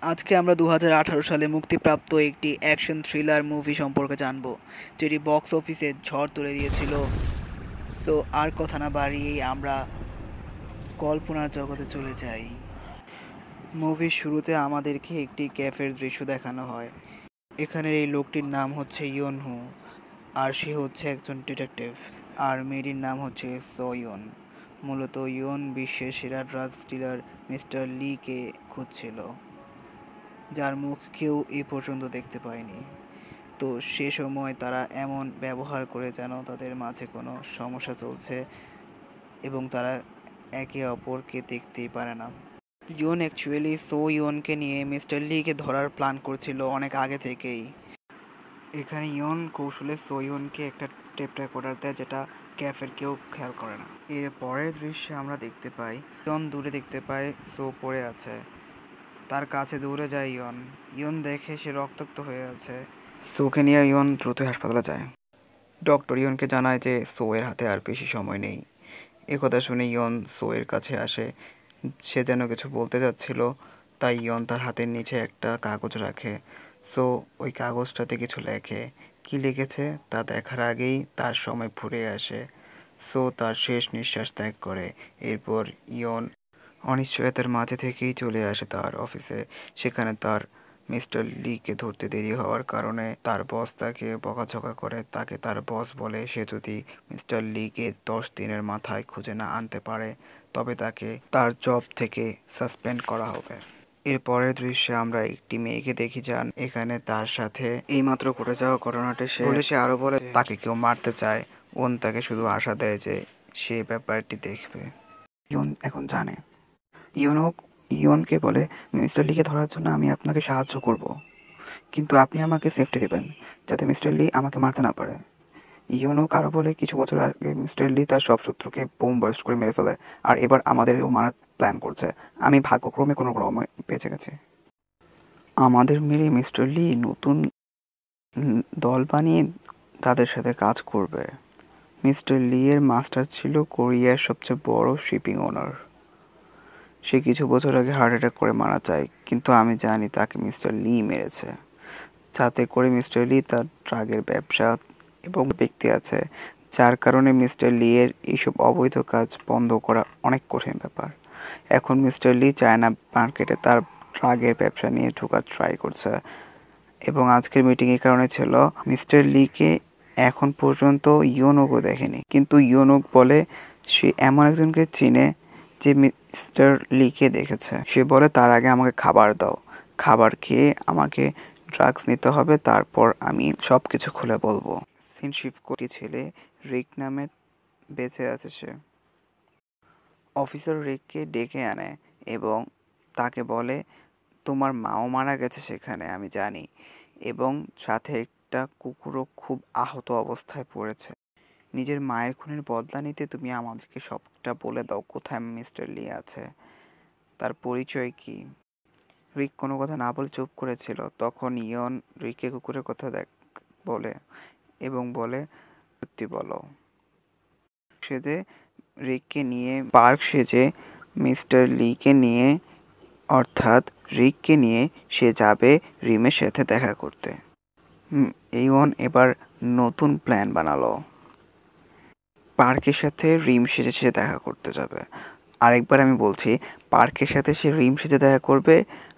আজকে আমরা 2018 সালে মুক্তিপ্রাপ্ত একটি অ্যাকশন থ্রিলার মুভি সম্পর্কে জানব, যেটি বক্স অফিসে ঝড় তুলে দিয়েছিল। সো আর কথা না বাড়িয়েই আমরা কল্পনার জগতে চলে যাই। মুভির শুরুতে আমাদেরকে একটি ক্যাফের দৃশ্য দেখানো হয়। এখানের এই লোকটির নাম হচ্ছে ইয়নহু, আর সে হচ্ছে একজন ডিটেকটিভ। আর মেয়েটির নাম হচ্ছে সোয়ন। মূলত ইয়ন বিশ্বের সেরা ড্রাগস ডিলার মিস্টার লিকে খুঁজছিল, যার মুখ কেউ এ পর্যন্ত দেখতে পায়নি। তো সে সময় তারা এমন ব্যবহার করে যেন তাদের মাঝে কোনো সমস্যা চলছে এবং তারা একে অপরকে দেখতেই পারে না। ইয়ন অ্যাকচুয়ালি ইয়নকে নিয়ে মিস্টার লিকে ধরার প্ল্যান করছিল অনেক আগে থেকেই। এখানে ইয়ন কৌশলে ইয়নকে একটা টেপ রেকর্ডার দেয়, যেটা ক্যাফের কেউ খেয়াল করে না। এর পরের দৃশ্যে আমরা দেখতে পাই ইয়ন দূরে দেখতে পায় পড়ে আছে। তার কাছে দৌড়ে যায় ইয়ন। ইয়ন দেখে সে রক্তাক্ত হয়ে আছে। সোকে নিয়ে ইয়ন দ্রুত হাসপাতালে যায়। ডক্টর ইয়নকে জানায় যে এর হাতে আর বেশি সময় নেই। একথা শুনে ইয়ন এর কাছে আসে। সে যেন কিছু বলতে যাচ্ছিল, তাই ইয়ন তার হাতের নিচে একটা কাগজ রাখে। ওই কাগজটাতে কিছু লেখে। কি লিখেছে তা দেখার আগেই তার সময় ফুরিয়ে আসে। তার শেষ নিঃশ্বাস ত্যাগ করে। এরপর ইয়ন অনিশ্চয়তার মাঝে থেকেই চলে আসে তার অফিসে। সেখানে তার মিস্টার লিকে ধরতে দেরি হওয়ার কারণে তার বস তাকে বকাঝকা করে। তাকে তার বস বলে সে যদি মিস্টার লিকে 10 দিনের মাথায় খুঁজে না আনতে পারে তবে তাকে তার জব থেকে সাসপেন্ড করা হবে। এর পরের দৃশ্যে আমরা একটি মেয়েকে দেখি যান এখানে তার সাথে এইমাত্র ঘটে যাওয়া ঘটনাটি সে আরো বলে তাকে কেউ মারতে চায়। ওন তাকে শুধু আশা দেয় যে সে ব্যাপারটি দেখবে। ইয়ন এখন জানে। ইয়নকে বলে, মিস্টার লিকে ধরার জন্য আমি আপনাকে সাহায্য করব, কিন্তু আপনি আমাকে সেফটি দেবেন যাতে মিস্টার লি আমাকে মারতে না পারে। ইয়নও কারো বলে কিছু বছর আগে মিস্টার লি তার সব শত্রুকে বোম বার্স্ট করে মেরে ফেলে, আর এবার আমাদেরও মারার প্ল্যান করছে। আমি ভাগ্যক্রমে কোনো ক্রমে বেঁচে গেছি। আমাদের মেরে মিস্টার লি নতুন দল বানিয়ে তাদের সাথে কাজ করবে। মিস্টার লি এর মাস্টার ছিল কোরিয়ার সবচেয়ে বড় শিপিং ওনার। সে কিছু বছর আগে হার্ট অ্যাটাক করে মারা যায়, কিন্তু আমি জানি তাকে মিস্টার লি মেরেছে, যাতে করে মিস্টার লি তার ড্রাগের ব্যবসা এবং ব্যক্তি আছে, যার কারণে মিস্টার লি এর এইসব অবৈধ কাজ বন্ধ করা অনেক কঠিন ব্যাপার। এখন মিস্টার লি চায়না মার্কেটে তার ড্রাগের ব্যবসা নিয়ে ঢোকার ট্রাই করছে, এবং আজকের মিটিং এই কারণে ছিল মিস্টার লিকে এখন পর্যন্ত ইয়োনোগো দেখেনি, কিন্তু ইয়োনোগ বলে সে এমন একজনকে চিনে যে মিস্টার লিকে দেখেছে। সে বলে তার আগে আমাকে খাবার দাও, খাবার খেয়ে আমাকে ড্রাগস নিতে হবে, তারপর আমি সব কিছু খুলে বলবো। সিনশিফকোটি ছেলে রিক নামে বেঁচে আছে সে। অফিসার রিককে ডেকে আনে এবং তাকে বলে তোমার মাও মারা গেছে সেখানে আমি জানি, এবং সাথে একটা কুকুরও খুব আহত অবস্থায় পড়েছে। নিজের মায়ের খুনের বদলা নিতে তুমি আমাদেরকে সবটা বলে দাও কোথায় মিস্টার লি আছে, তার পরিচয় কি। রিক কোনো কথা না বলে চুপ করেছিল। তখন ইয়ন রিককে কুকুরের কথা বলে এবং বলে সত্যি বলো। সেজে রিককে নিয়ে মিস্টার লিকে নিয়ে অর্থাৎ রিককে নিয়ে সে যাবে রিমের সাথে দেখা করতে। ইয়ন এবার নতুন প্ল্যান বানালো। পার্কের সাথে রিম সেজে সে দেখা করতে যাবে। আরেকবার আমি বলছি, পার্কের সাথে সে রিম সেজে দেখা করবে,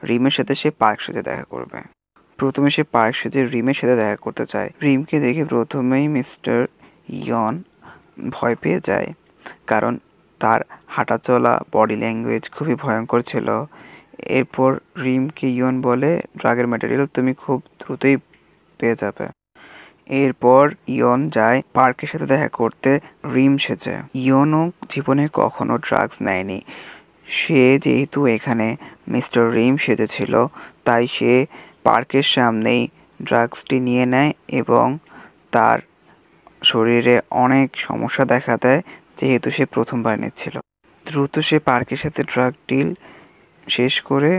রিমের সাথে সে পার্ক সেজে দেখা করবে। প্রথমে সে পার্ক সেজে রিমের সাথে দেখা করতে চায়। রিমকে দেখে প্রথমেই মিস্টার ইয়ন ভয় পেয়ে যায়, কারণ তার হাঁটা চলা বডি ল্যাঙ্গুয়েজ খুবই ভয়ঙ্কর ছিল। এরপর রিমকে ইয়ন বলে ড্রাগের ম্যাটেরিয়াল তুমি খুব দ্রুতই পেয়ে যাবে। এরপর ইয়ন যায় পার্কের সাথে দেখা করতে রিম সেজে। ইয়নও জীবনে কখনো ড্রাগস নেয়নি। সে যেহেতু এখানে মিস্টার রিম সেজেছিল, তাই সে পার্কের সামনেই ড্রাগসটি নিয়ে নেয় এবং তার শরীরে অনেক সমস্যা দেখা দেয়, যেহেতু সে প্রথমবার নিচ্ছিল। দ্রুত সে পার্কের সাথে ড্রাগ ডিল শেষ করে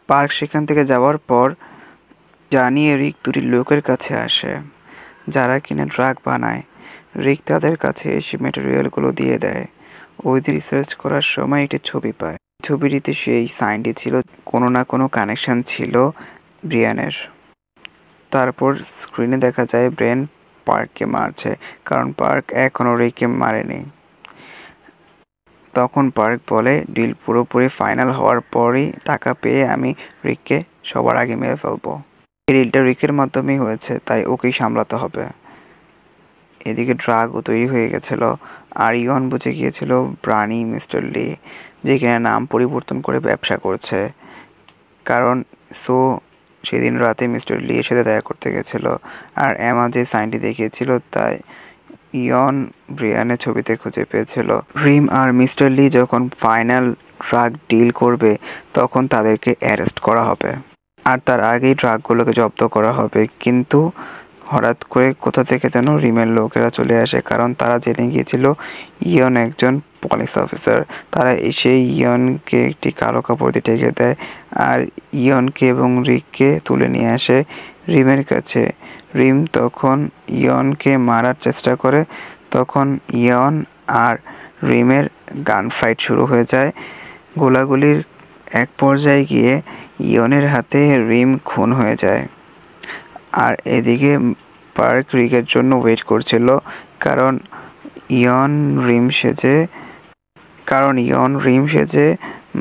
পার্ক সেখান থেকে যাওয়ার পর জানিয়ে রিক দুটি লোকের কাছে আসে যারা কিনা ড্রাগ বানায়। রিক তাদের কাছে এসে ম্যাটেরিয়ালগুলো দিয়ে দেয়। ওই রিসার্চ করার সময় একটি ছবি পায়। ছবিটিতে সেই সাইনটি ছিল, কোনো না কোনো কানেকশন ছিল ব্রিয়ানের। তারপর স্ক্রিনে দেখা যায় ব্রেন পার্ককে মারছে, কারণ পার্ক এখনও রিককে মারেনি। তখন পার্ক বলে, ডিল পুরোপুরি ফাইনাল হওয়ার পরই টাকা পেয়ে আমি রিককে সবার আগে মেরে ফেলবো। এই ডিলটা রিকের মাধ্যমেই হয়েছে, তাই ওকেই সামলাতে হবে। এদিকে ড্রাগও তৈরি হয়ে গেছিল, আর ইয়ন বুঝে গিয়েছিল ব্রানি মিস্টার লি, যে কিনা নাম পরিবর্তন করে ব্যবসা করছে। কারণ সেদিন রাতে মিস্টার লি এর সাথে দেখা করতে গেছিল, আর এমা যে সাইনটি দেখিয়েছিল তাই ইয়ন ব্রিয়ানের ছবিতে খুঁজে পেয়েছিল। রিম আর মিস্টার লি যখন ফাইনাল ড্রাগ ডিল করবে, তখন তাদেরকে অ্যারেস্ট করা হবে, আর তার আগেই ড্রাগগুলোকে জব্দ করা হবে। কিন্তু হঠাৎ করে কোথা থেকে যেন রিমের লোকেরা চলে আসে, কারণ তারা জেনে গিয়েছিল ইয়ন একজন পুলিশ অফিসার। তারা এসে ইয়নকে একটি কালো কাপড় দিয়ে ঢেকে দেয়, আর ইয়নকে এবং রিককে তুলে নিয়ে আসে রিমের কাছে। রিম তখন ইয়নকে মারার চেষ্টা করে, তখন ইয়ন আর রিমের গান ফাইট শুরু হয়ে যায়। গোলাগুলির এক পর্যায়ে গিয়ে ইয়নের হাতে রিম খুন হয়ে যায়। আর এদিকে পার্ক রিকের জন্য ওয়েট করছিল, কারণ ইয়ন রিম সেজে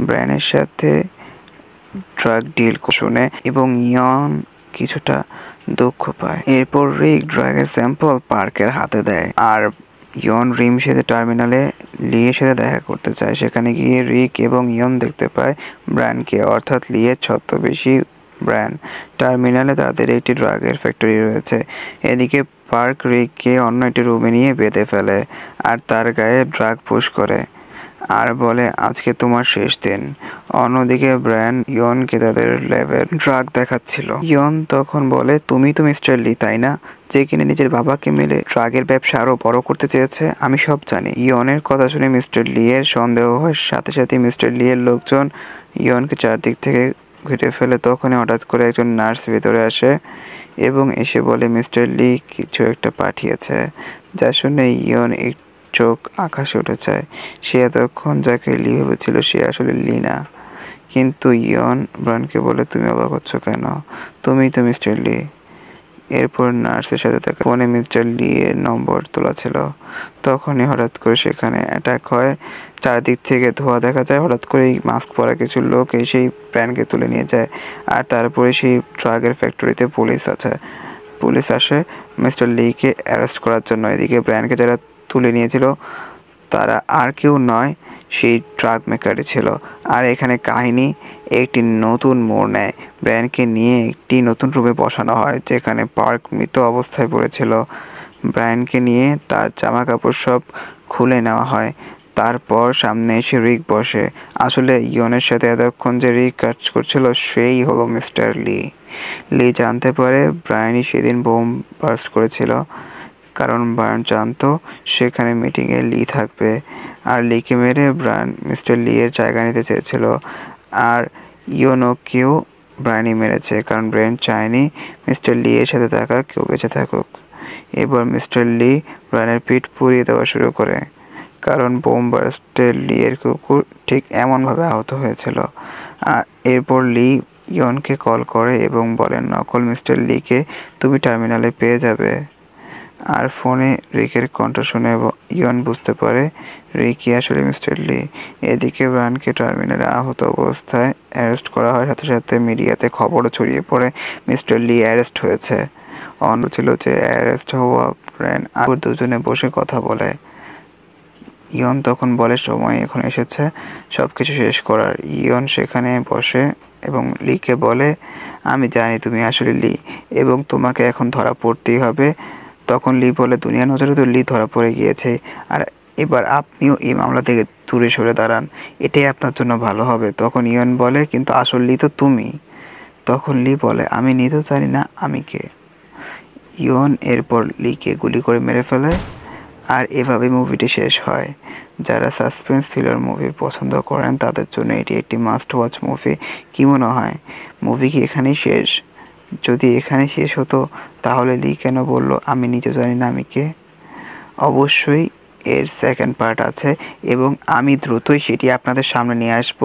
ব্র্যানের সাথে ড্রাগ ডিল শুনে, এবং ইয়ন কিছুটা দুঃখ পায়। এরপর রিক ড্রাগের স্যাম্পল পার্কের হাতে দেয়, আর ইয়ন রিম সেজে টার্মিনালে লিয়ের সাথে দেখা করতে চায়। সেখানে গিয়ে রিক এবং ইয়ন দেখতে পায় ব্র্যানকে, অর্থাৎ লিয়ের ছদ্মবেশী ব্র্যান। টার্মিনালে তাদের একটি ড্রাগের ফ্যাক্টরি রয়েছে। এদিকে পার্ক রিককে অন্য একটি রুমে নিয়ে বেঁধে ফেলে, আর তার গায়ে ড্রাগ পুশ করে, আর বলে আজকে তোমার শেষ দিন। অন্যদিকে ব্র্যান ইয়নকে তাদের ল্যাবের ড্রাগ দেখাচ্ছিল। ইয়ন তখন বলে, তুমি তো মিস্টার লি, তাই না, যে কিনে নিজের বাবাকে মেলে ড্রাগের ব্যবসা আরো বড় করতে চেয়েছে? আমি সব জানি। ইয়নের কথা শুনে মিস্টার লি এর সন্দেহ হয়। সাথে সাথে মিস্টার লি এর লোকজন ইয়নকে চারদিক থেকে ঘিরে ফেলে। তখনই হঠাৎ করে একজন নার্স ভেতরে আসে এবং এসে বলে মিস্টার লি কিছু একটা পাঠিয়েছে, যা শুনে ইয়ন চোখ আকাশে উঠে যায়। সে এতক্ষণ যাকে লি ভেবেছিল সে আসলে লি না। কিন্তু ইয়ন ব্রানকে বলে, তুমি অবাক হচ্ছ কেন? তুমি তো মিস্টার লি। এরপর নার্সের সাথে দেখা ফোনে মিস্টার লি এর নম্বর তোলা ছিল। তখনই হঠাৎ করে সেখানে অ্যাটাক হয়। চারদিক থেকে ধোঁয়া দেখা যায়। হঠাৎ করেই মাস্ক পরা কিছু লোক সেই প্ল্যানকে তুলে নিয়ে যায়, আর তারপরে সেই ড্রাগের ফ্যাক্টরিতে পুলিশ আসে মিস্টার লিকে অ্যারেস্ট করার জন্য। এদিকে ব্র্যানকে যারা তুলে নিয়েছিল তারা আর কেউ নয়, সেই ড্রাগ মেকারই ছিল। আর এখানে কাহিনী একটি নতুন মোড় নেয়। ব্র্যানকে নিয়ে একটি নতুন রুমে বসানো হয়, যেখানে পার্ক মৃত অবস্থায় পড়েছিল। ব্রায়ানকে নিয়ে তার জামা কাপড় সব খুলে নেওয়া হয়। তারপর সামনে এসে রিক বসে। আসলে ইয়নের সাথে এতক্ষণ যে রিক কাজ করছিল সেই হলো মিস্টার লি। লি জানতে পারে ব্রায়ানই সেদিন বোম বার্স্ট করেছিল, কারণ ব্রায়ান জানতো সেখানে মিটিংয়ে লি থাকবে, আর লিকে মেরে ব্রায়ান মিস্টার লি এর জায়গা নিতে চেয়েছিল। আর ইয়নকেও ব্রায়ানই মেরেছে, কারণ ব্রায়ান চায়নি মিস্টার লি এর সাথে থাকা কেউ বেঁচে থাকুক। এবার মিস্টার লি ব্রায়ানের পিঠ পুড়িয়ে দেওয়া শুরু করে, কারণ বোম বার্স্টে লি এর কুকুর ঠিক এমনভাবে আহত হয়েছিল। আর এরপর লি ইয়নকে কল করে এবং বলেন, নকল মিস্টার লিকে তুমি টার্মিনালে পেয়ে যাবে। আর ফোনে রিকের কণ্ঠ শুনে ইয়ন বুঝতে পারে রিকই আসলে মিস্টার লি। এদিকে ব্রায়ানকে টার্মিনালে আহত অবস্থায় অ্যারেস্ট করা হয়। সাথে সাথে মিডিয়াতে খবরও ছড়িয়ে পড়ে মিস্টার লি অ্যারেস্ট হয়েছে। অন্য ছিল যে অ্যারেস্ট হওয়া ব্রায়ান আর দুজনে বসে কথা বলে। ইয়ন তখন বলে সময় এখন এসেছে সবকিছু শেষ করার। ইয়ন সেখানে বসে এবং লিকে বলে, আমি জানি তুমি আসলে লি এবং তোমাকে এখন ধরা পড়তেই হবে। তখন লি বলে, দুনিয়ার নজরে তো লি ধরা পড়ে গিয়েছে, আর এবার আপনিও এই মামলা থেকে দূরে সরে দাঁড়ান, এটাই আপনার জন্য ভালো হবে। তখন ইয়ন বলে, কিন্তু আসল লি তো তুমি। তখন লি বলে, আমি নিজেও জানি না আমি কে। ইয়ন এরপর লিকে গুলি করে মেরে ফেলে, আর এভাবে মুভিটি শেষ হয়। যারা সাসপেন্স থ্রিলার মুভি পছন্দ করেন তাদের জন্য এটি একটি মাস্ট ওয়াচ মুভি। কি মনে হয়, মুভি কি এখানেই শেষ? যদি এখানে শেষ হতো তাহলে লি কেন বলল আমি নিজে জানি না আমি কে? অবশ্যই এর সেকেন্ড পার্ট আছে এবং আমি দ্রুতই সেটি আপনাদের সামনে নিয়ে আসব।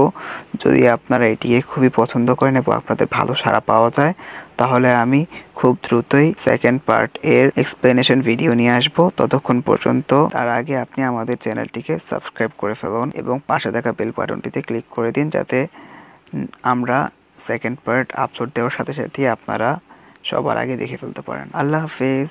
যদি আপনারা এটিকে খুবই পছন্দ করেন এবং আপনাদের ভালো সাড়া পাওয়া যায় তাহলে আমি খুব দ্রুতই সেকেন্ড পার্ট এর এক্সপ্লেনেশন ভিডিও নিয়ে আসব। ততক্ষণ পর্যন্ত তার আগে আপনি আমাদের চ্যানেলটিকে সাবস্ক্রাইব করে ফেলুন এবং পাশে থাকা বেল বাটনটিতে ক্লিক করে দিন, যাতে আমরা সেকেন্ড পার্ট আপলোড দেওয়ার সাথে সাথেই আপনারা সবার আগে দেখে ফেলতে পারেন। আল্লাহ হাফেজ।